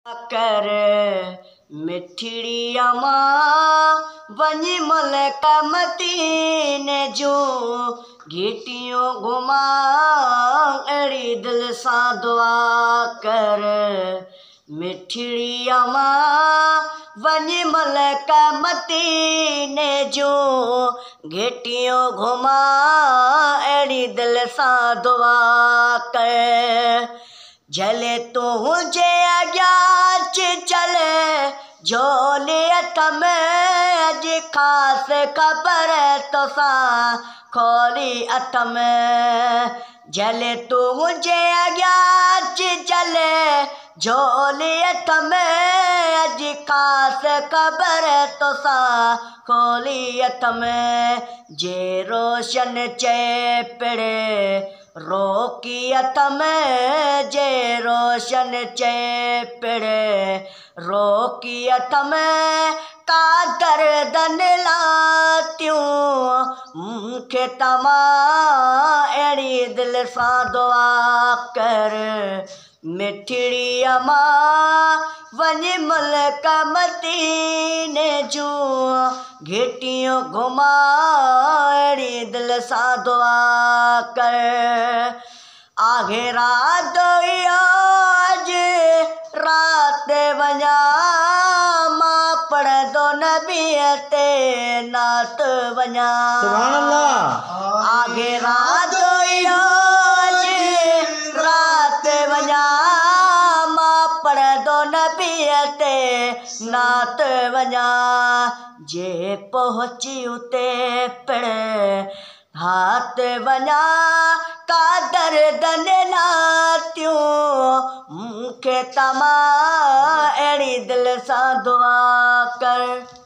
कर मिठड़ी मां वञी मलक मदीने जो घिटियूं घुमा अड़ी दिल सां दुआ कर मिठड़ी मां वञी मलक मदीने जो घिटियूं घुमा अड़ी दिल सां दुआ कर जले तुझे अॻियां चले झोली हथ में अॼु ख़ासि ख़बर तोसां खोली हथ में जले तुझे अॻियां चले झोली हथ में अॼु ख़ासि ख़बर तोसां खोली हथ में जे रोशन चए पिड़े रोकी हथ में जे रोशन चए पिड़े रोकी हथ में का दर्दन लातियूं मूंखे तमाम अहिड़ी दिल सां दुआ कर मिठड़ी मां वञी मलक मदीने जूं घिटियूं घुमा अहिड़ी दिल सां दुआ कर आहे रात अॼु राति वञा मां पढ़ंदो नबीअ ते नात वञा सुभान अल्लाह। आहे रात राति वञा मां पढ़ंदो नबीअ ते नात वञा जे पहुची उते पिण हाथ वञा का दर्दन लातियूं मूंखे तमाम अहिड़ी दिल सां दुआ कर।